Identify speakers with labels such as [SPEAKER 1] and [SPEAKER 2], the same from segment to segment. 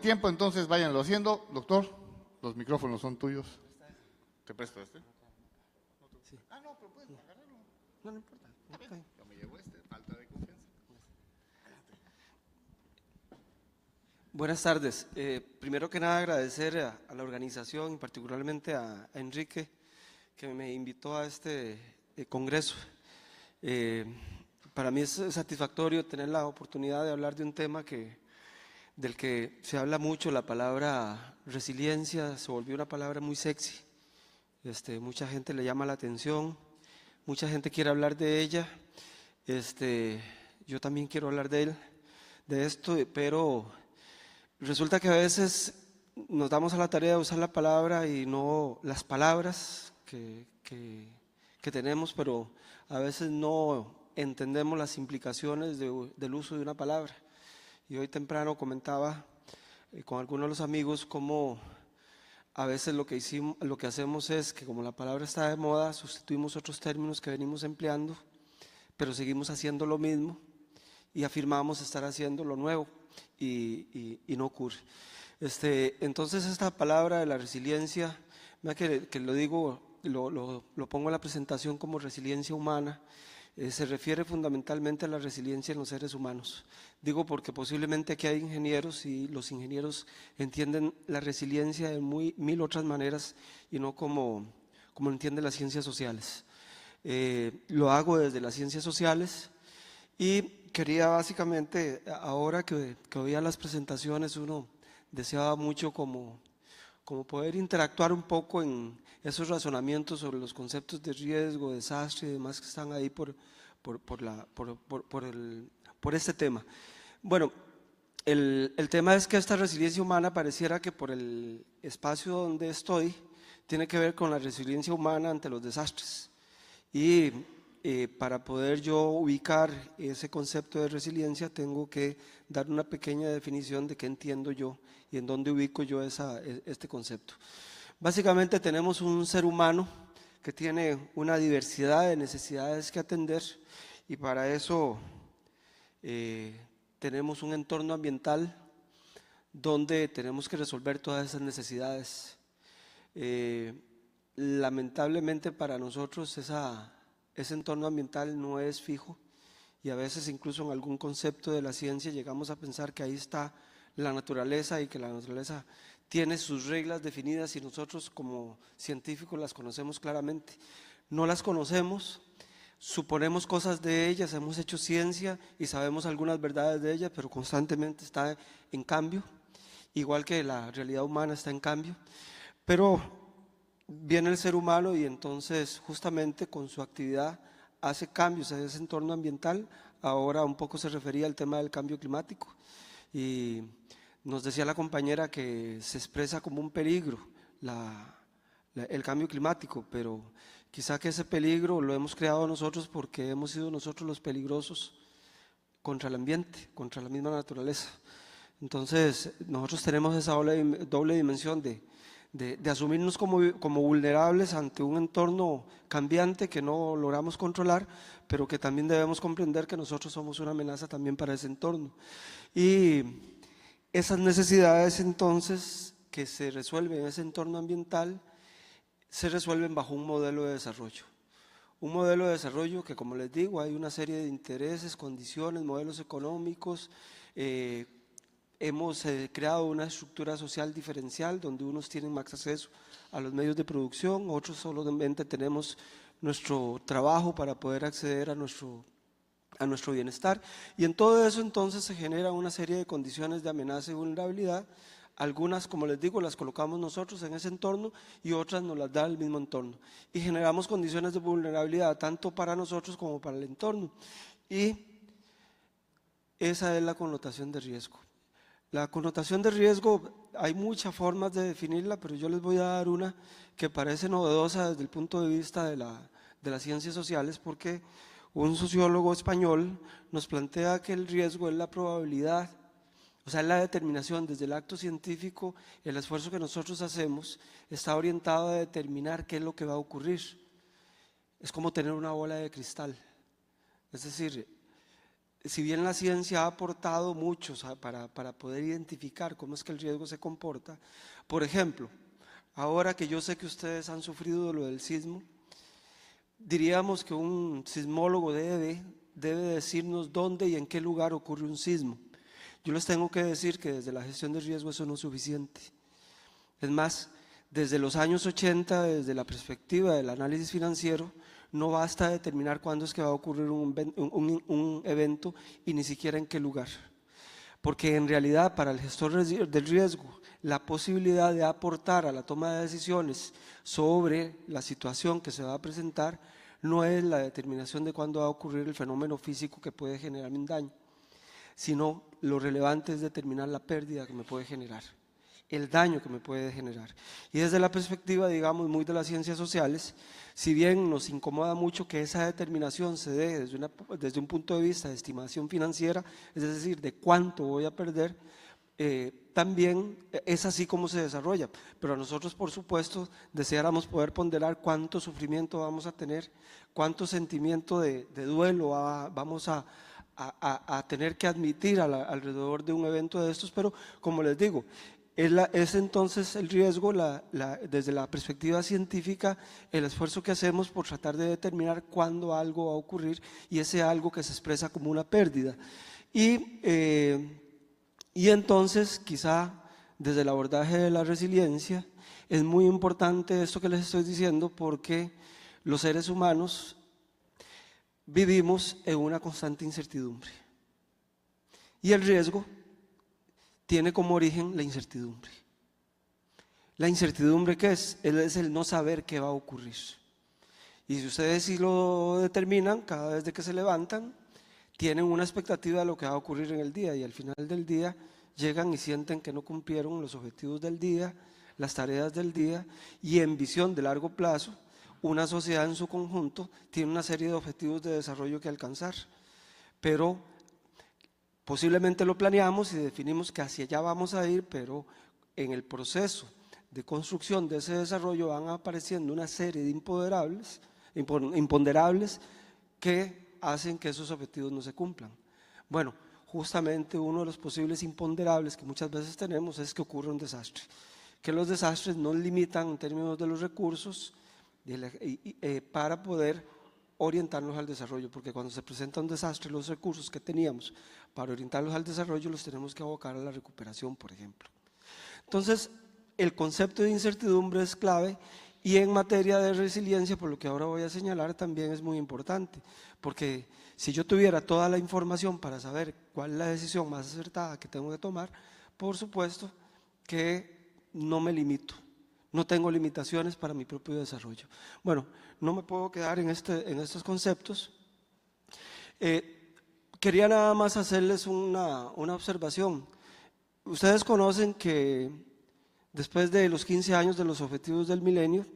[SPEAKER 1] tiempo, entonces váyanlo haciendo. Doctor, los micrófonos son tuyos. ¿Te presto este?
[SPEAKER 2] Sí.
[SPEAKER 1] Ah, no, pero puedes agarrarlo.
[SPEAKER 2] No, no importa.
[SPEAKER 1] Yo me llevo este, falta de confianza.
[SPEAKER 2] Buenas tardes. Primero que nada agradecer a la organización y particularmente a Enrique que me invitó a este congreso. Para mí es satisfactorio tener la oportunidad de hablar de un tema del que se habla mucho. La palabra resiliencia se volvió una palabra muy sexy. Mucha gente le llama la atención, mucha gente quiere hablar de ella. Yo también quiero hablar de esto, pero resulta que a veces nos damos a la tarea de usar la palabra y no las palabras que tenemos, pero a veces no entendemos las implicaciones del uso de una palabra. Y hoy temprano comentaba con algunos de los amigos cómo a veces lo que hacemos es que, como la palabra está de moda, sustituimos otros términos que venimos empleando, pero seguimos haciendo lo mismo y afirmamos estar haciendo lo nuevo y no ocurre. Entonces esta palabra de la resiliencia, que lo digo, lo pongo en la presentación como resiliencia humana. Se refiere fundamentalmente a la resiliencia en los seres humanos. Digo porque posiblemente aquí hay ingenieros y los ingenieros entienden la resiliencia de mil otras maneras y no como entienden las ciencias sociales. Lo hago desde las ciencias sociales y quería básicamente, ahora que oía las presentaciones, uno deseaba mucho como poder interactuar un poco en esos razonamientos sobre los conceptos de riesgo, desastre y demás que están ahí por este tema. Bueno, el tema es que esta resiliencia humana pareciera que por el espacio donde estoy tiene que ver con la resiliencia humana ante los desastres. Y para poder yo ubicar ese concepto de resiliencia tengo que dar una pequeña definición de qué entiendo yo y en dónde ubico yo este concepto. Básicamente tenemos un ser humano que tiene una diversidad de necesidades que atender y para eso tenemos un entorno ambiental donde tenemos que resolver todas esas necesidades. Lamentablemente para nosotros ese entorno ambiental no es fijo y a veces incluso en algún concepto de la ciencia llegamos a pensar que ahí está la naturaleza y que la naturaleza tiene sus reglas definidas y nosotros como científicos las conocemos claramente. No las conocemos, suponemos cosas de ellas, hemos hecho ciencia y sabemos algunas verdades de ellas, pero constantemente está en cambio, igual que la realidad humana está en cambio. Pero viene el ser humano y entonces justamente con su actividad hace cambios en ese entorno ambiental. Ahora un poco se refería al tema del cambio climático y nos decía la compañera que se expresa como un peligro el cambio climático, pero quizá que ese peligro lo hemos creado nosotros porque hemos sido nosotros los peligrosos contra el ambiente, contra la misma naturaleza. Entonces nosotros tenemos esa doble dimensión de asumirnos como vulnerables ante un entorno cambiante que no logramos controlar, pero que también debemos comprender que nosotros somos una amenaza también para ese entorno. Y esas necesidades entonces que se resuelven en ese entorno ambiental se resuelven bajo un modelo de desarrollo. Un modelo de desarrollo que, como les digo, hay una serie de intereses, condiciones, modelos económicos. Hemos creado una estructura social diferencial donde unos tienen más acceso a los medios de producción, otros solamente tenemos nuestro trabajo para poder acceder a nuestro bienestar. Y en todo eso entonces se genera una serie de condiciones de amenaza y vulnerabilidad. Algunas, como les digo, las colocamos nosotros en ese entorno y otras nos las da el mismo entorno. Y generamos condiciones de vulnerabilidad tanto para nosotros como para el entorno. Y esa es la connotación de riesgo. La connotación de riesgo, hay muchas formas de definirla, pero yo les voy a dar una que parece novedosa desde el punto de vista de las ciencias sociales, porque un sociólogo español nos plantea que el riesgo es la probabilidad, o sea, la determinación desde el acto científico, el esfuerzo que nosotros hacemos está orientado a determinar qué es lo que va a ocurrir. Es como tener una bola de cristal, es decir, si bien la ciencia ha aportado mucho para poder identificar cómo es que el riesgo se comporta, por ejemplo, ahora que yo sé que ustedes han sufrido lo del sismo, diríamos que un sismólogo debe decirnos dónde y en qué lugar ocurre un sismo. Yo les tengo que decir que desde la gestión de riesgo eso no es suficiente. Es más, desde los años 80, desde la perspectiva del análisis financiero, no basta determinar cuándo es que va a ocurrir un evento y ni siquiera en qué lugar. Porque en realidad para el gestor del riesgo, la posibilidad de aportar a la toma de decisiones sobre la situación que se va a presentar no es la determinación de cuándo va a ocurrir el fenómeno físico que puede generar un daño, sino lo relevante es determinar la pérdida que me puede generar, el daño que me puede generar. Y desde la perspectiva, digamos, muy de las ciencias sociales, si bien nos incomoda mucho que esa determinación se dé desde un punto de vista de estimación financiera, es decir, de cuánto voy a perder, también es así como se desarrolla, pero nosotros por supuesto deseáramos poder ponderar cuánto sufrimiento vamos a tener, cuánto sentimiento de duelo vamos a tener que admitir alrededor de un evento de estos, pero como les digo, es entonces el riesgo, desde la perspectiva científica, el esfuerzo que hacemos por tratar de determinar cuándo algo va a ocurrir y ese algo que se expresa como una pérdida. Y entonces, quizá desde el abordaje de la resiliencia, es muy importante esto que les estoy diciendo porque los seres humanos vivimos en una constante incertidumbre. Y el riesgo tiene como origen la incertidumbre. ¿La incertidumbre qué es? Es el no saber qué va a ocurrir. Y si ustedes sí lo determinan, cada vez de que se levantan, tienen una expectativa de lo que va a ocurrir en el día y al final del día llegan y sienten que no cumplieron los objetivos del día, las tareas del día y en visión de largo plazo, una sociedad en su conjunto tiene una serie de objetivos de desarrollo que alcanzar, pero posiblemente lo planeamos y definimos que hacia allá vamos a ir, pero en el proceso de construcción de ese desarrollo van apareciendo una serie de imponderables que hacen que esos objetivos no se cumplan. Bueno, justamente uno de los posibles imponderables que muchas veces tenemos es que ocurre un desastre, que los desastres nos limitan en términos de los recursos para poder orientarnos al desarrollo, porque cuando se presenta un desastre, los recursos que teníamos para orientarlos al desarrollo los tenemos que abocar a la recuperación, por ejemplo. Entonces, el concepto de incertidumbre es clave y en materia de resiliencia, por lo que ahora voy a señalar, también es muy importante, porque si yo tuviera toda la información para saber cuál es la decisión más acertada que tengo que tomar, por supuesto que no me limito, no tengo limitaciones para mi propio desarrollo. Bueno, no me puedo quedar en estos conceptos. Quería nada más hacerles una observación. Ustedes conocen que después de los 15 años de los objetivos del milenio,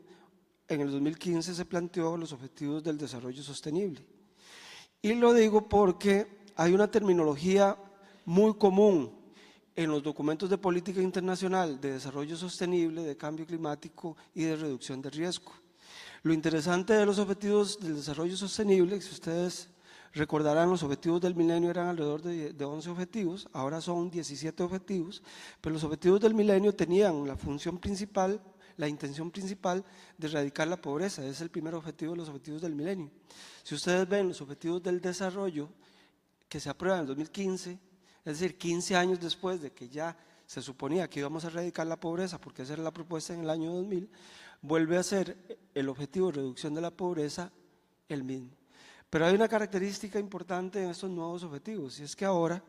[SPEAKER 2] en el 2015 se planteó los objetivos del desarrollo sostenible. Y lo digo porque hay una terminología muy común en los documentos de política internacional de desarrollo sostenible, de cambio climático y de reducción de riesgo. Lo interesante de los objetivos del desarrollo sostenible, si ustedes recordarán, los objetivos del milenio eran alrededor de 11 objetivos, ahora son 17 objetivos, pero los objetivos del milenio tenían la función principal, la intención principal de erradicar la pobreza. Es el primer objetivo de los objetivos del milenio. Si ustedes ven los objetivos del desarrollo que se aprueban en el 2015, es decir, 15 años después de que ya se suponía que íbamos a erradicar la pobreza, porque esa era la propuesta en el año 2000, vuelve a ser el objetivo de reducción de la pobreza el mismo. Pero hay una característica importante en estos nuevos objetivos, y es que ahora,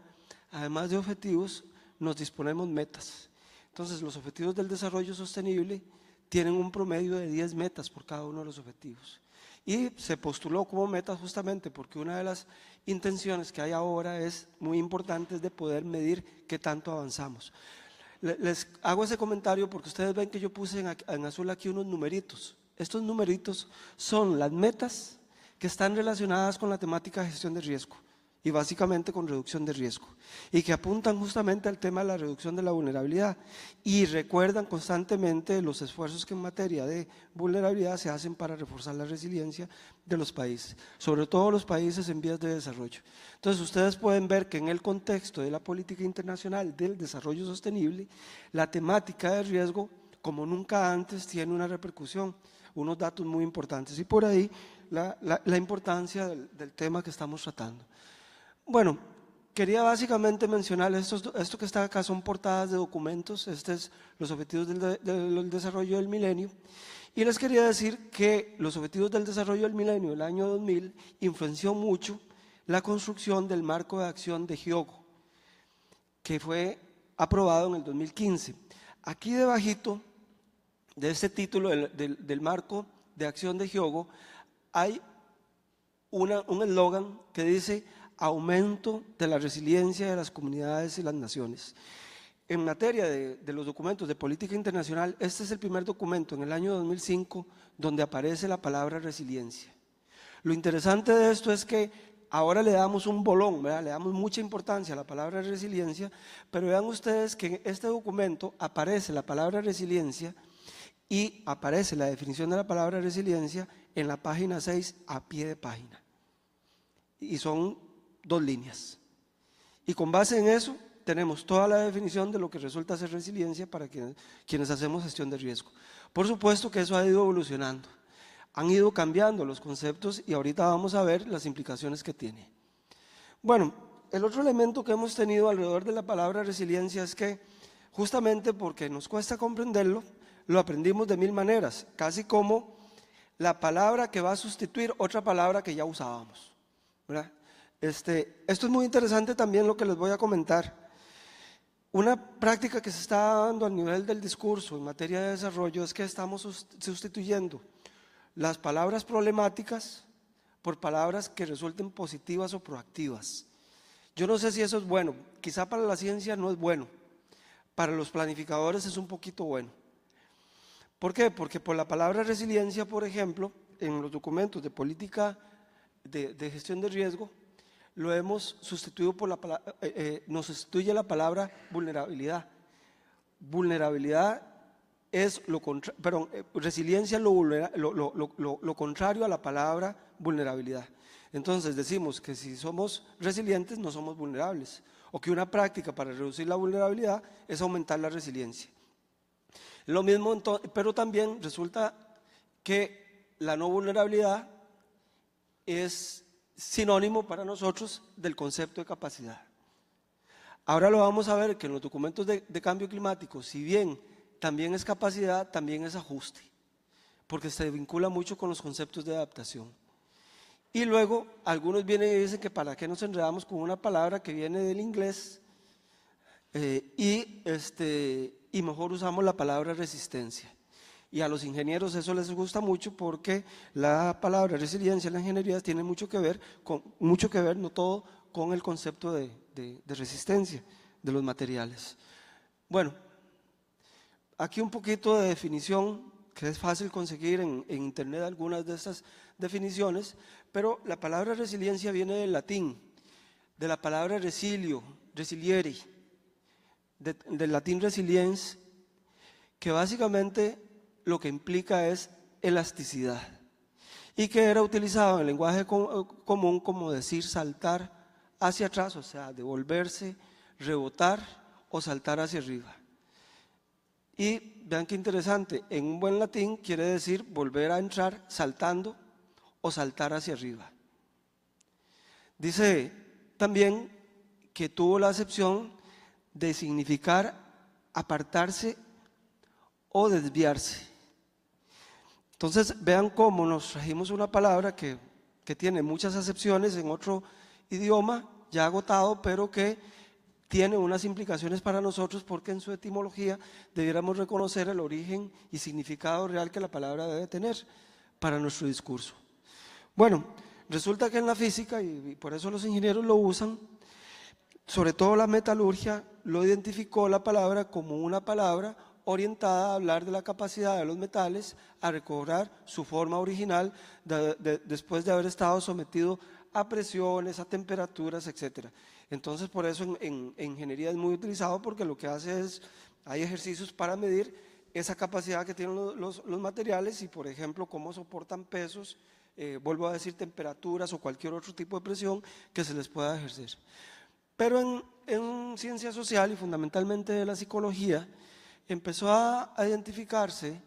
[SPEAKER 2] además de objetivos, nos disponemos metas. Entonces, los objetivos del desarrollo sostenible tienen un promedio de 10 metas por cada uno de los objetivos. Y se postuló como meta justamente porque una de las intenciones que hay ahora es muy importante, es de poder medir qué tanto avanzamos. Les hago ese comentario porque ustedes ven que yo puse en azul aquí unos numeritos. Estos numeritos son las metas que están relacionadas con la temática de gestión de riesgo. y básicamente con reducción de riesgo, y que apuntan justamente al tema de la reducción de la vulnerabilidad y recuerdan constantemente los esfuerzos que en materia de vulnerabilidad se hacen para reforzar la resiliencia de los países, sobre todo los países en vías de desarrollo. Entonces ustedes pueden ver que en el contexto de la política internacional del desarrollo sostenible, la temática de riesgo como nunca antes tiene una repercusión, unos datos muy importantes, y por ahí la importancia del tema que estamos tratando. Bueno, quería básicamente mencionar esto que está acá, son portadas de documentos, los objetivos del desarrollo del milenio, y les quería decir que los objetivos del desarrollo del milenio del año 2000 influenció mucho la construcción del marco de acción de Hyogo, que fue aprobado en el 2015. Aquí debajito de este título del marco de acción de Hyogo hay un eslogan que dice aumento de la resiliencia de las comunidades y las naciones. En materia de los documentos de política internacional, este es el primer documento en el año 2005 donde aparece la palabra resiliencia. Lo interesante de esto es que ahora le damos un bolón, ¿verdad? Le damos mucha importancia a la palabra resiliencia, pero vean ustedes que en este documento aparece la palabra resiliencia y aparece la definición de la palabra resiliencia en la página 6 a pie de página. Y son 2 líneas. Y con base en eso tenemos toda la definición de lo que resulta ser resiliencia para quienes hacemos gestión de riesgo. Por supuesto que eso ha ido evolucionando. Han ido cambiando los conceptos y ahorita vamos a ver las implicaciones que tiene. Bueno, el otro elemento que hemos tenido alrededor de la palabra resiliencia es que justamente porque nos cuesta comprenderlo, lo aprendimos de 1000 maneras, casi como la palabra que va a sustituir otra palabra que ya usábamos, ¿verdad? Esto es muy interesante también lo que les voy a comentar. Una práctica que se está dando a nivel del discurso en materia de desarrollo es que estamos sustituyendo las palabras problemáticas por palabras que resulten positivas o proactivas. Yo no sé si eso es bueno, quizá para la ciencia no es bueno, para los planificadores es un poquito bueno. ¿Por qué? Porque por la palabra resiliencia, por ejemplo, en los documentos de política de gestión de riesgo, lo hemos sustituido por la palabra, nos sustituye la palabra vulnerabilidad. Vulnerabilidad es resiliencia es lo contrario a la palabra vulnerabilidad. Entonces decimos que si somos resilientes no somos vulnerables, o que una práctica para reducir la vulnerabilidad es aumentar la resiliencia. Lo mismo, pero también resulta que la no vulnerabilidad es sinónimo para nosotros del concepto de capacidad. Ahora lo vamos a ver que en los documentos de cambio climático, si bien también es capacidad, también es ajuste, porque se vincula mucho con los conceptos de adaptación. Y luego algunos vienen y dicen que para qué nos enredamos con una palabra que viene del inglés y mejor usamos la palabra resistencia. Y a los ingenieros eso les gusta mucho porque la palabra resiliencia en la ingeniería tiene mucho que ver, no todo, con el concepto de resistencia de los materiales. Bueno, aquí un poquito de definición, que es fácil conseguir en internet algunas de estas definiciones, pero la palabra resiliencia viene del latín, de la palabra resiliere, del latín resiliens, que básicamente lo que implica es elasticidad y que era utilizado en el lenguaje común como decir saltar hacia atrás, o sea, devolverse, rebotar o saltar hacia arriba. Y vean qué interesante, en un buen latín quiere decir volver a entrar saltando o saltar hacia arriba. Dice también que tuvo la acepción de significar apartarse o desviarse. Entonces vean cómo nos trajimos una palabra que tiene muchas acepciones en otro idioma ya agotado, pero que tiene unas implicaciones para nosotros porque en su etimología debiéramos reconocer el origen y significado real que la palabra debe tener para nuestro discurso. Bueno, resulta que en la física, y por eso los ingenieros lo usan, sobre todo la metalurgia, lo identificó la palabra como una palabra orientada a hablar de la capacidad de los metales a recobrar su forma original después de haber estado sometido a presiones, a temperaturas, etc. Entonces, por eso en ingeniería es muy utilizado, porque lo que hace es, hay ejercicios para medir esa capacidad que tienen los materiales y, por ejemplo, cómo soportan pesos, vuelvo a decir, temperaturas o cualquier otro tipo de presión que se les pueda ejercer. Pero en ciencia social y fundamentalmente de la psicología, empezó a identificarse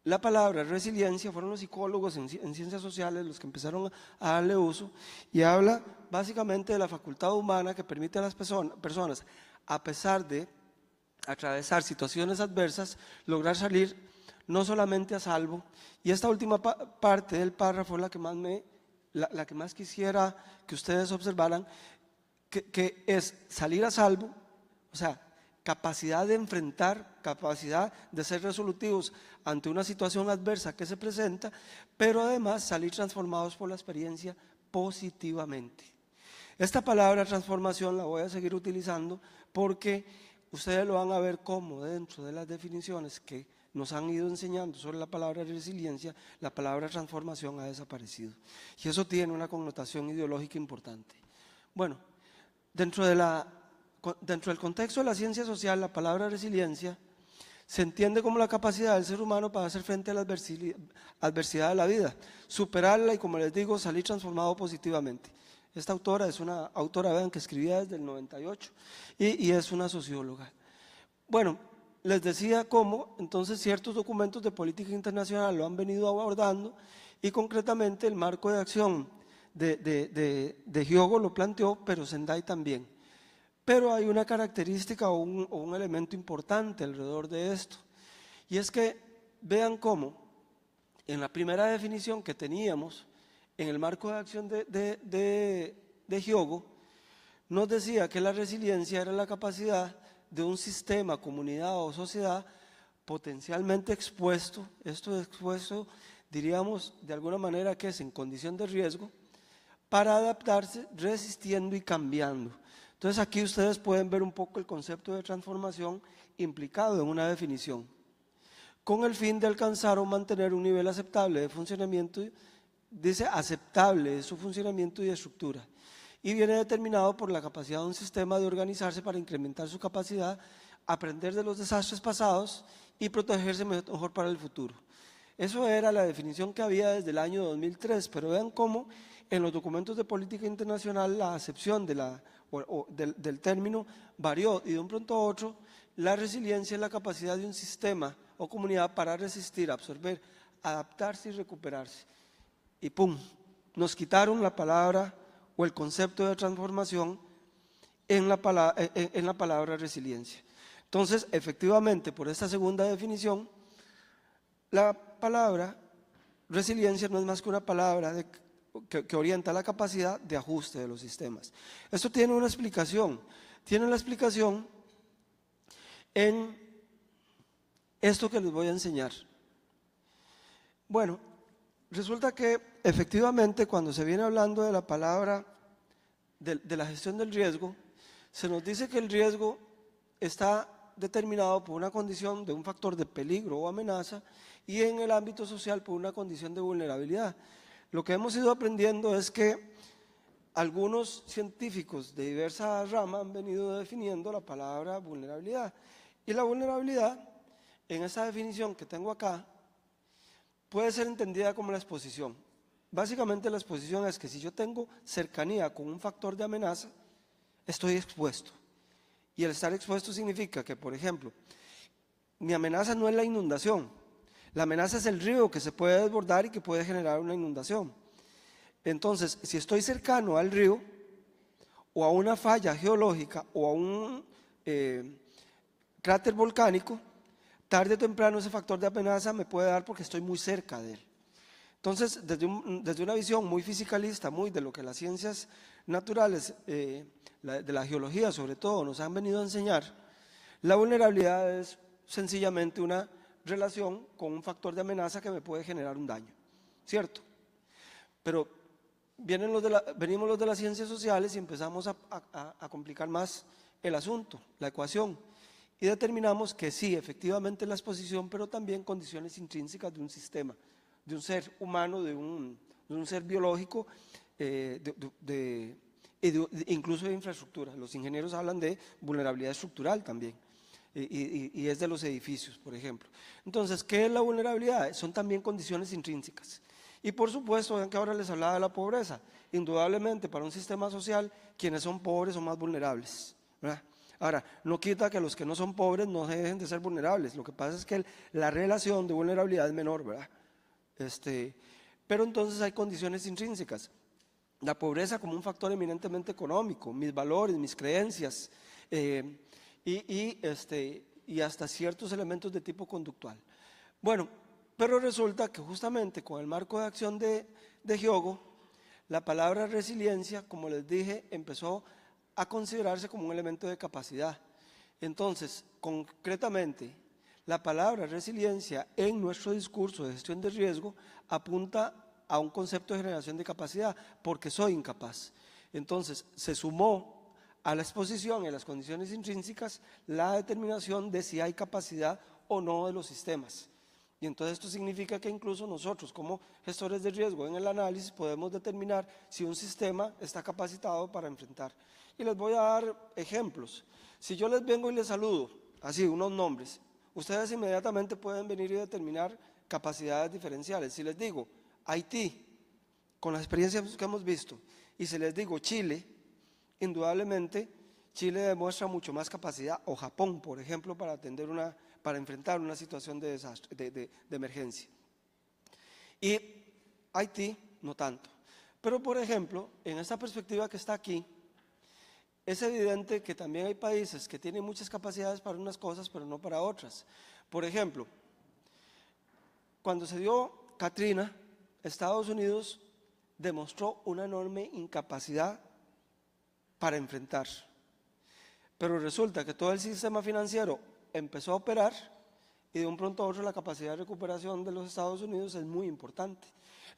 [SPEAKER 2] la palabra resiliencia. Fueron los psicólogos en ciencias sociales los que empezaron a darle uso, y habla básicamente de la facultad humana que permite a las personas, a pesar de atravesar situaciones adversas, lograr salir no solamente a salvo. Y esta última parte del párrafo es la que más quisiera que ustedes observaran, que es salir a salvo, o sea, capacidad de enfrentar, capacidad de ser resolutivos ante una situación adversa que se presenta, pero además salir transformados por la experiencia positivamente. Esta palabra transformación la voy a seguir utilizando porque ustedes lo van a ver como dentro de las definiciones que nos han ido enseñando sobre la palabra resiliencia, la palabra transformación ha desaparecido. Y eso tiene una connotación ideológica importante. Bueno, dentro del contexto de la ciencia social, la palabra resiliencia se entiende como la capacidad del ser humano para hacer frente a la adversidad de la vida, superarla y, como les digo, salir transformado positivamente. Esta autora es una autora, vean, que escribía desde el 98 y es una socióloga. Bueno, les decía cómo entonces ciertos documentos de política internacional lo han venido abordando, y concretamente el marco de acción de Hyogo lo planteó, pero Sendai también. Pero hay una característica o un elemento importante alrededor de esto, y es que vean cómo en la primera definición que teníamos en el marco de acción de Hyogo, nos decía que la resiliencia era la capacidad de un sistema, comunidad o sociedad potencialmente expuesto, esto es expuesto, diríamos de alguna manera que es en condición de riesgo, para adaptarse, resistiendo y cambiando. Entonces aquí ustedes pueden ver un poco el concepto de transformación implicado en una definición, con el fin de alcanzar o mantener un nivel aceptable de funcionamiento, dice aceptable de su funcionamiento y de estructura, y viene determinado por la capacidad de un sistema de organizarse para incrementar su capacidad, aprender de los desastres pasados y protegerse mejor para el futuro. Eso era la definición que había desde el año 2003, pero vean cómo en los documentos de política internacional la acepción del término varió, y de un pronto a otro la resiliencia es la capacidad de un sistema o comunidad para resistir, absorber, adaptarse y recuperarse. Y ¡pum!, nos quitaron la palabra o el concepto de transformación en la palabra resiliencia. Entonces, efectivamente, por esta segunda definición, la palabra resiliencia no es más que una palabra que orienta la capacidad de ajuste de los sistemas. Esto tiene una explicación, tiene la explicación en esto que les voy a enseñar. Bueno, resulta que efectivamente cuando se viene hablando de la palabra de la gestión del riesgo, se nos dice que el riesgo está determinado por una condición de un factor de peligro o amenaza, y en el ámbito social por una condición de vulnerabilidad. Lo que hemos ido aprendiendo es que algunos científicos de diversas ramas han venido definiendo la palabra vulnerabilidad, y la vulnerabilidad, en esa definición que tengo acá, puede ser entendida como la exposición. Básicamente la exposición es que si yo tengo cercanía con un factor de amenaza, estoy expuesto. Y el estar expuesto significa que, por ejemplo, mi amenaza no es la inundación, la amenaza es el río que se puede desbordar y que puede generar una inundación. Entonces, si estoy cercano al río, o a una falla geológica, o a un cráter volcánico, tarde o temprano ese factor de amenaza me puede dar porque estoy muy cerca de él. Entonces, desde una visión muy fisicalista, muy de lo que las ciencias naturales, de la geología sobre todo, nos han venido a enseñar, la vulnerabilidad es sencillamente una relación con un factor de amenaza que me puede generar un daño, ¿cierto? Pero venimos los de las ciencias sociales y empezamos a complicar más el asunto, la ecuación, y determinamos que sí, efectivamente la exposición, pero también condiciones intrínsecas de un sistema, de un ser humano, de un ser biológico, incluso de infraestructura. Los ingenieros hablan de vulnerabilidad estructural también, y es de los edificios, por ejemplo. Entonces, ¿qué es la vulnerabilidad? Son también condiciones intrínsecas. Y por supuesto, vean que ahora les hablaba de la pobreza. Indudablemente, para un sistema social, quienes son pobres son más vulnerables, ¿verdad? Ahora, no quita que los que no son pobres no dejen de ser vulnerables. Lo que pasa es que la relación de vulnerabilidad es menor, ¿verdad? Pero entonces hay condiciones intrínsecas. La pobreza como un factor eminentemente económico, mis valores, mis creencias, y hasta ciertos elementos de tipo conductual. Bueno, pero resulta que justamente con el marco de acción de Hyogo, la palabra resiliencia, como les dije, empezó a considerarse como un elemento de capacidad. Entonces, concretamente, la palabra resiliencia en nuestro discurso de gestión de riesgo apunta a un concepto de generación de capacidad, porque soy incapaz. Entonces, se sumó a la exposición en las condiciones intrínsecas la determinación de si hay capacidad o no de los sistemas. Y entonces esto significa que incluso nosotros como gestores de riesgo en el análisis podemos determinar si un sistema está capacitado para enfrentar. Y les voy a dar ejemplos. Si yo les vengo y les saludo, así, unos nombres, ustedes inmediatamente pueden venir y determinar capacidades diferenciales. Si les digo Haití, con las experiencias que hemos visto, y si les digo Chile, indudablemente Chile demuestra mucho más capacidad, o Japón, por ejemplo, para enfrentar una situación de desastre, de emergencia. Y Haití, no tanto. Pero, por ejemplo, en esta perspectiva que está aquí, es evidente que también hay países que tienen muchas capacidades para unas cosas, pero no para otras. Por ejemplo, cuando se dio Katrina, Estados Unidos demostró una enorme incapacidad para enfrentar. Pero resulta que todo el sistema financiero empezó a operar y de un pronto a otro la capacidad de recuperación de los Estados Unidos es muy importante.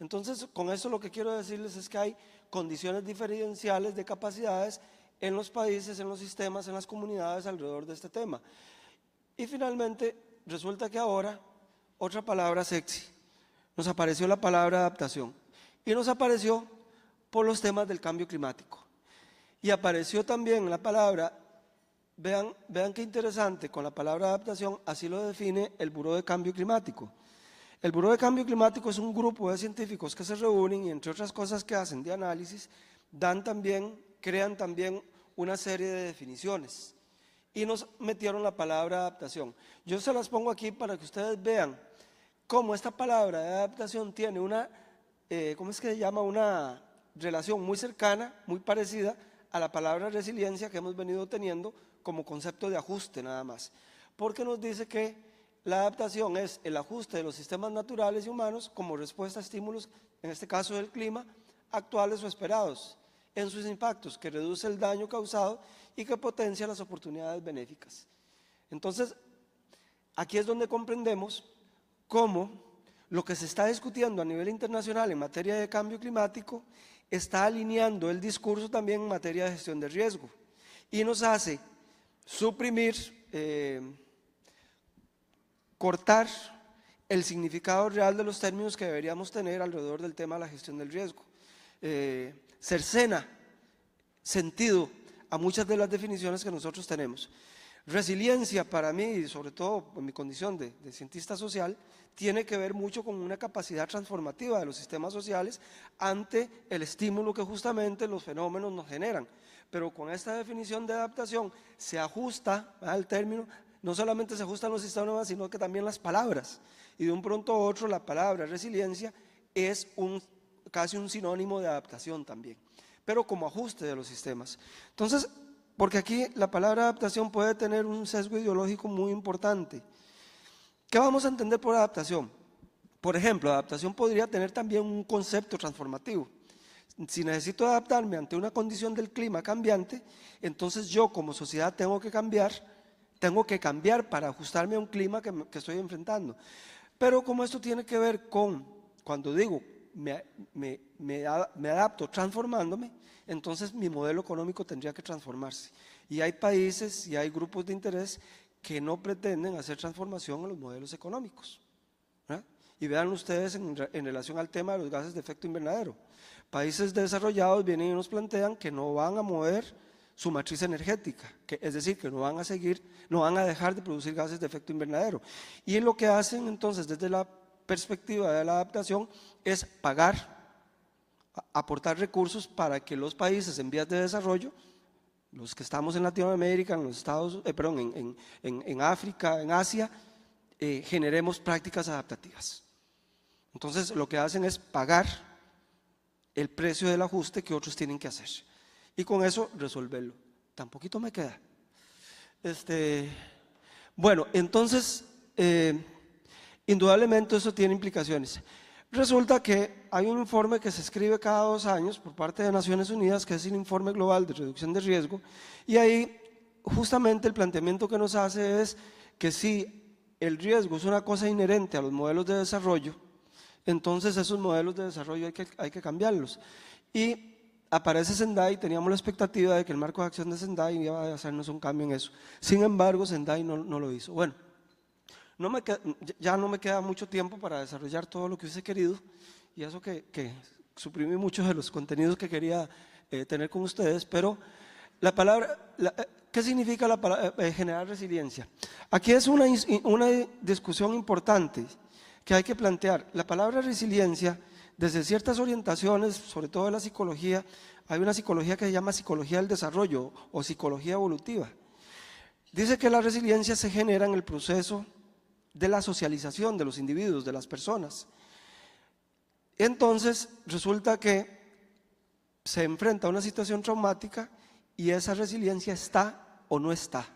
[SPEAKER 2] Entonces, con eso lo que quiero decirles es que hay condiciones diferenciales de capacidades en los países, en los sistemas, en las comunidades alrededor de este tema. Y finalmente, resulta que ahora, otra palabra sexy, nos apareció la palabra adaptación. Y nos apareció por los temas del cambio climático. Y apareció también la palabra, vean qué interesante, con la palabra adaptación, así lo define el Buró de Cambio Climático. El Buró de Cambio Climático es un grupo de científicos que se reúnen y entre otras cosas que hacen de análisis, crean también una serie de definiciones y nos metieron la palabra adaptación. Yo se las pongo aquí para que ustedes vean cómo esta palabra de adaptación tiene una, ¿cómo es que se llama? Una relación muy cercana, muy parecida a la palabra resiliencia que hemos venido teniendo como concepto de ajuste nada más. Porque nos dice que la adaptación es el ajuste de los sistemas naturales y humanos como respuesta a estímulos, en este caso del clima, actuales o esperados, en sus impactos, que reduce el daño causado y que potencia las oportunidades benéficas. Entonces, aquí es donde comprendemos cómo lo que se está discutiendo a nivel internacional en materia de cambio climático está alineando el discurso también en materia de gestión de riesgo y nos hace suprimir, cortar el significado real de los términos que deberíamos tener alrededor del tema de la gestión del riesgo. Cercena sentido a muchas de las definiciones que nosotros tenemos. Resiliencia para mí, y sobre todo en mi condición de cientista social, tiene que ver mucho con una capacidad transformativa de los sistemas sociales ante el estímulo que justamente los fenómenos nos generan. Pero con esta definición de adaptación se ajusta al término, no solamente se ajustan los sistemas, sino que también las palabras. Y de un pronto a otro la palabra resiliencia es casi un sinónimo de adaptación también, pero como ajuste de los sistemas. Entonces, porque aquí la palabra adaptación puede tener un sesgo ideológico muy importante. ¿Qué vamos a entender por adaptación? Por ejemplo, adaptación podría tener también un concepto transformativo. Si necesito adaptarme ante una condición del clima cambiante, entonces yo como sociedad tengo que cambiar para ajustarme a un clima que estoy enfrentando. Pero como esto tiene que ver con, cuando digo me adapto transformándome, entonces mi modelo económico tendría que transformarse. Y hay países y hay grupos de interés que no pretenden hacer transformación en los modelos económicos, ¿verdad? Y vean ustedes en relación al tema de los gases de efecto invernadero. países desarrollados vienen y nos plantean que no van a mover su matriz energética, es decir, que no van a dejar de producir gases de efecto invernadero. Y lo que hacen entonces desde la perspectiva de la adaptación es pagar, aportar recursos para que los países en vías de desarrollo, los que estamos en Latinoamérica, en los en África, en Asia, generemos prácticas adaptativas. Entonces lo que hacen es pagar el precio del ajuste que otros tienen que hacer y con eso resolverlo. Tan poquito me queda. Bueno, entonces indudablemente eso tiene implicaciones. Resulta que hay un informe que se escribe cada 2 años por parte de Naciones Unidas, que es el Informe Global de Reducción de Riesgo, y ahí justamente el planteamiento que nos hace es que si el riesgo es una cosa inherente a los modelos de desarrollo, entonces esos modelos de desarrollo hay que cambiarlos. Y aparece Sendai, teníamos la expectativa de que el marco de acción de Sendai iba a hacernos un cambio en eso. Sin embargo, Sendai no lo hizo. Bueno, ya no me queda mucho tiempo para desarrollar todo lo que hubiese querido, y eso que suprimí muchos de los contenidos que quería tener con ustedes, pero la palabra, ¿qué significa la palabra generar resiliencia? Aquí es una discusión importante que hay que plantear. La palabra resiliencia, desde ciertas orientaciones, sobre todo de la psicología, hay una psicología que se llama psicología del desarrollo o psicología evolutiva. Dice que la resiliencia se genera en el proceso de la socialización de los individuos, de las personas. Entonces resulta que se enfrenta a una situación traumática y esa resiliencia está o no está.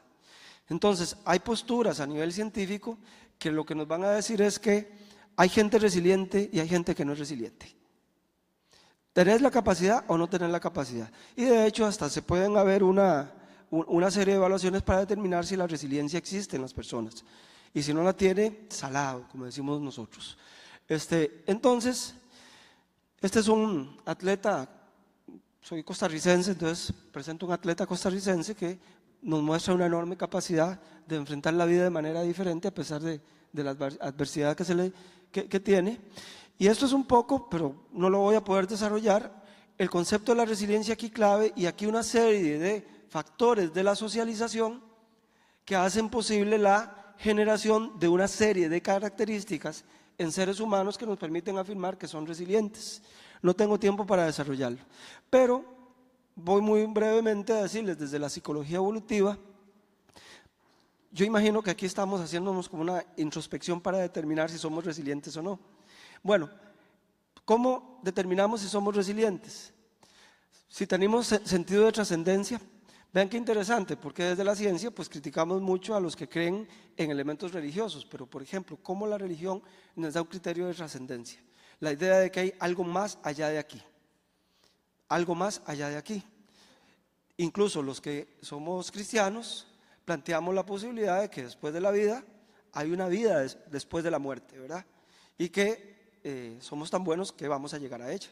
[SPEAKER 2] Entonces hay posturas a nivel científico que lo que nos van a decir es que hay gente resiliente y hay gente que no es resiliente. ¿Tenés la capacidad o no tenés la capacidad? Y de hecho hasta se pueden haber una serie de evaluaciones para determinar si la resiliencia existe en las personas. Y si no la tiene, salado, como decimos nosotros. Entonces, este es un atleta, soy costarricense, entonces presento un atleta costarricense que nos muestra una enorme capacidad de enfrentar la vida de manera diferente a pesar de la adversidad que tiene. Y esto es un poco, pero no lo voy a poder desarrollar, el concepto de la resiliencia aquí clave, y aquí una serie de factores de la socialización que hacen posible la generación de una serie de características en seres humanos que nos permiten afirmar que son resilientes. No tengo tiempo para desarrollarlo, pero voy muy brevemente a decirles desde la psicología evolutiva. Yo imagino que aquí estamos haciéndonos como una introspección para determinar si somos resilientes o no. Bueno, ¿cómo determinamos si somos resilientes? Si tenemos sentido de trascendencia. Vean qué interesante, porque desde la ciencia pues criticamos mucho a los que creen en elementos religiosos, pero por ejemplo, ¿cómo la religión nos da un criterio de trascendencia? La idea de que hay algo más allá de aquí, algo más allá de aquí. Incluso los que somos cristianos planteamos la posibilidad de que después de la vida hay una vida después de la muerte, ¿verdad? Y que somos tan buenos que vamos a llegar a ella,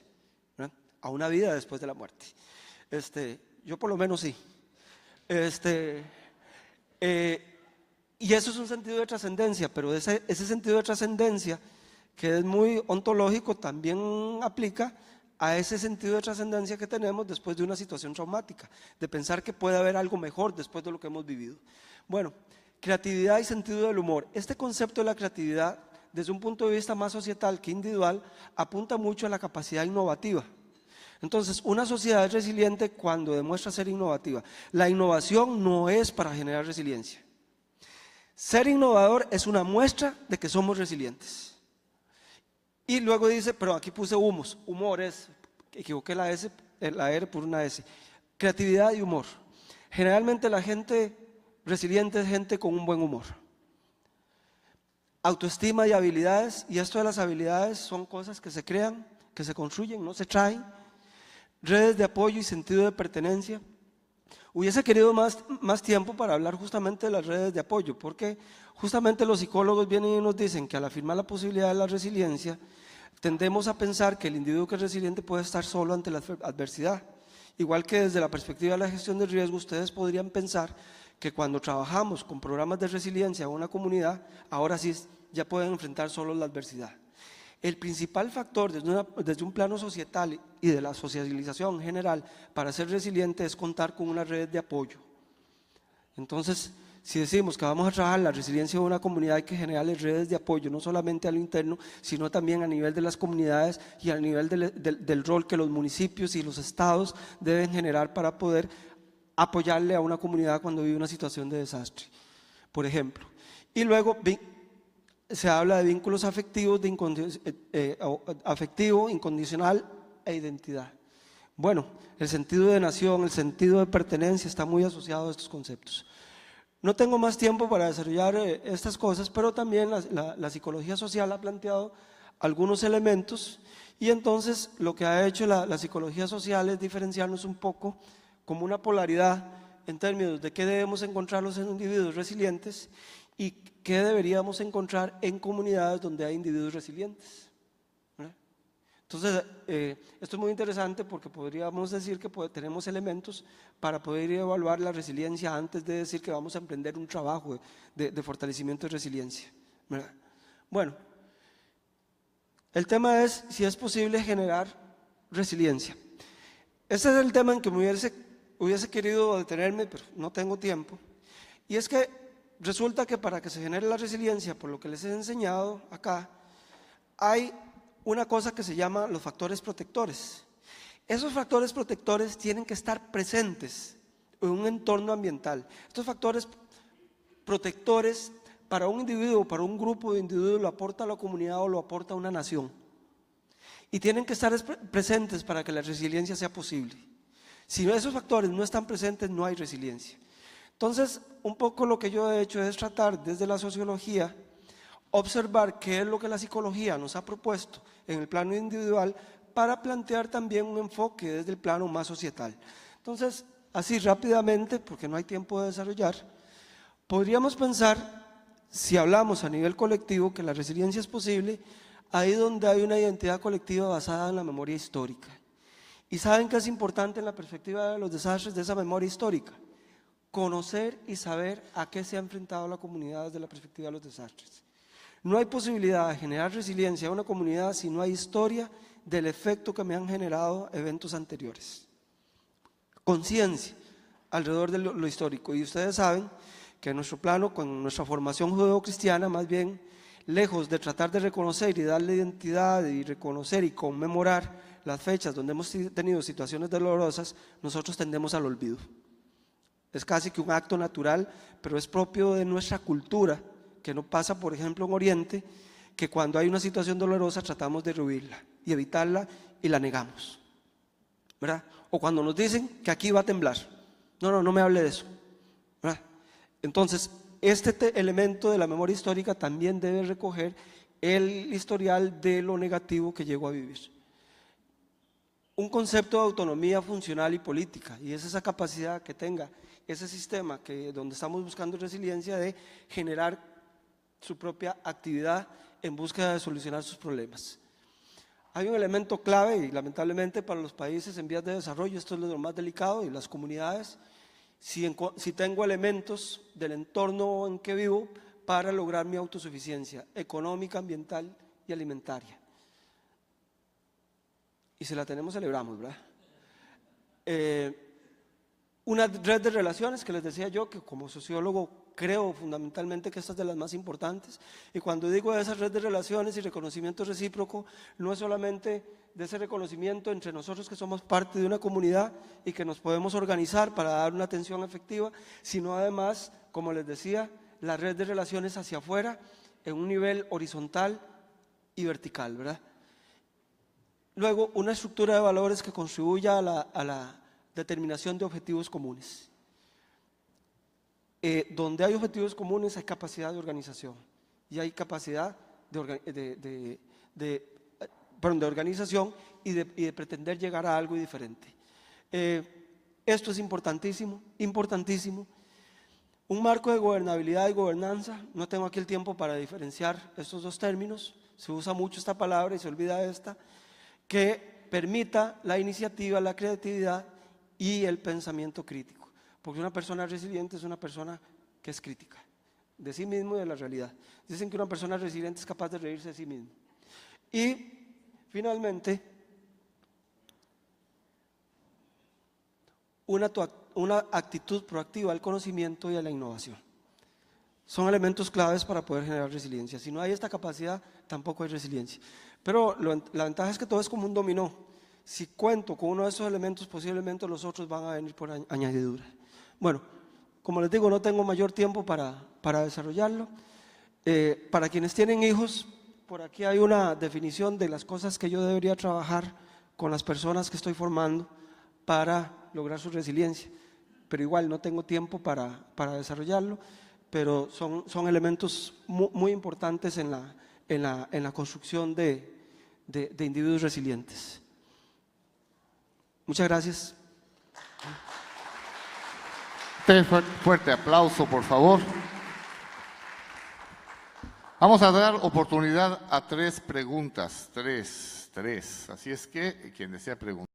[SPEAKER 2] ¿verdad? A una vida después de la muerte. Yo por lo menos sí. Y eso es un sentido de trascendencia, pero ese sentido de trascendencia, que es muy ontológico, también aplica a ese sentido de trascendencia que tenemos después de una situación traumática, de pensar que puede haber algo mejor después de lo que hemos vivido. Bueno, creatividad y sentido del humor. Este concepto de la creatividad, desde un punto de vista más societal que individual, apunta mucho a la capacidad innovativa. Entonces, una sociedad es resiliente cuando demuestra ser innovativa. La innovación no es para generar resiliencia. Ser innovador es una muestra de que somos resilientes. Y luego dice, pero aquí puse humos, humor es, equivoqué la R por una S. Creatividad y humor. Generalmente la gente resiliente es gente con un buen humor. Autoestima y habilidades, y esto de las habilidades son cosas que se crean, que se construyen, no se traen. Redes de apoyo y sentido de pertenencia. Hubiese querido más tiempo para hablar justamente de las redes de apoyo, porque justamente los psicólogos vienen y nos dicen que al afirmar la posibilidad de la resiliencia, tendemos a pensar que el individuo que es resiliente puede estar solo ante la adversidad. Igual que desde la perspectiva de la gestión de riesgo, ustedes podrían pensar que cuando trabajamos con programas de resiliencia en una comunidad, ahora sí ya pueden enfrentar solo la adversidad. El principal factor desde un plano societal y de la socialización general para ser resiliente es contar con una red de apoyo. Entonces, si decimos que vamos a trabajar la resiliencia de una comunidad, hay que generarles redes de apoyo, no solamente a lo interno, sino también a nivel de las comunidades y a nivel del rol que los municipios y los estados deben generar para poder apoyarle a una comunidad cuando vive una situación de desastre, por ejemplo. Y luego se habla de vínculos afectivos, afectivo, incondicional e identidad. Bueno, el sentido de nación, el sentido de pertenencia está muy asociado a estos conceptos. No tengo más tiempo para desarrollar estas cosas, pero también la psicología social ha planteado algunos elementos y entonces lo que ha hecho la psicología social es diferenciarnos un poco como una polaridad en términos de qué debemos encontrar los individuos resilientes y qué deberíamos encontrar en comunidades donde hay individuos resilientes. Entonces, esto es muy interesante porque podríamos decir que tenemos elementos para poder evaluar la resiliencia antes de decir que vamos a emprender un trabajo de fortalecimiento de resiliencia, ¿verdad? Bueno, el tema es si es posible generar resiliencia. Este es el tema en que me hubiese querido detenerme, pero no tengo tiempo. Y es que resulta que para que se genere la resiliencia, por lo que les he enseñado acá, hay una cosa que se llama los factores protectores. Esos factores protectores tienen que estar presentes en un entorno ambiental. Estos factores protectores para un individuo, para un grupo de individuos lo aporta la comunidad o lo aporta una nación. Y tienen que estar presentes para que la resiliencia sea posible. Si esos factores no están presentes, no hay resiliencia. Entonces, un poco lo que yo he hecho es tratar desde la sociología observar qué es lo que la psicología nos ha propuesto en el plano individual para plantear también un enfoque desde el plano más societal. Entonces, así rápidamente, porque no hay tiempo de desarrollar, podríamos pensar, si hablamos a nivel colectivo, que la resiliencia es posible ahí donde hay una identidad colectiva basada en la memoria histórica. ¿Y saben qué es importante en la perspectiva de los desastres de esa memoria histórica? Conocer y saber a qué se ha enfrentado la comunidad desde la perspectiva de los desastres. No hay posibilidad de generar resiliencia a una comunidad si no hay historia del efecto que me han generado eventos anteriores. Conciencia alrededor de lo histórico. Y ustedes saben que en nuestro plano, con nuestra formación judeocristiana, más bien, lejos de tratar de reconocer y darle identidad y reconocer y conmemorar las fechas donde hemos tenido situaciones dolorosas, nosotros tendemos al olvido. Es casi que un acto natural, pero es propio de nuestra cultura, que no pasa, por ejemplo, en Oriente, que cuando hay una situación dolorosa tratamos de rehuirla y evitarla y la negamos, ¿verdad? O cuando nos dicen que aquí va a temblar, no me hable de eso, ¿verdad? Entonces, este elemento de la memoria histórica también debe recoger el historial de lo negativo que llegó a vivir. Un concepto de autonomía funcional y política, y es esa capacidad que tenga ese sistema donde estamos buscando resiliencia de generar su propia actividad en búsqueda de solucionar sus problemas. Hay un elemento clave y lamentablemente para los países en vías de desarrollo esto es lo más delicado y las comunidades, si tengo elementos del entorno en que vivo para lograr mi autosuficiencia económica, ambiental y alimentaria. Y si la tenemos, celebramos, ¿verdad? Una red de relaciones que les decía yo, que como sociólogo creo fundamentalmente que esta es de las más importantes. Y cuando digo de esa red de relaciones y reconocimiento recíproco, no es solamente de ese reconocimiento entre nosotros que somos parte de una comunidad y que nos podemos organizar para dar una atención efectiva, sino además, como les decía, la red de relaciones hacia afuera en un nivel horizontal y vertical, ¿verdad? Luego, una estructura de valores que contribuya a la determinación de objetivos comunes. Donde hay objetivos comunes hay capacidad de organización y hay capacidad de organización y de pretender llegar a algo diferente. Esto es importantísimo, importantísimo. Un marco de gobernabilidad y gobernanza, no tengo aquí el tiempo para diferenciar estos dos términos, se usa mucho esta palabra y se olvida esta, que permita la iniciativa, la creatividad y el pensamiento crítico. Porque una persona resiliente es una persona que es crítica de sí mismo y de la realidad. Dicen que una persona resiliente es capaz de reírse de sí mismo. Y finalmente, una actitud proactiva al conocimiento y a la innovación. Son elementos claves para poder generar resiliencia. Si no hay esta capacidad, tampoco hay resiliencia. Pero la ventaja es que todo es como un dominó. Si cuento con uno de esos elementos, posiblemente los otros van a venir por añadidura. Bueno, como les digo, no tengo mayor tiempo para desarrollarlo. Para quienes tienen hijos, por aquí hay una definición de las cosas que yo debería trabajar con las personas que estoy formando para lograr su resiliencia. Pero igual no tengo tiempo para desarrollarlo, pero son elementos muy importantes en la construcción de individuos resilientes. Muchas gracias.
[SPEAKER 1] Fuerte aplauso, por favor. Vamos a dar oportunidad a 3 preguntas. Tres. Así es que quien desea preguntar.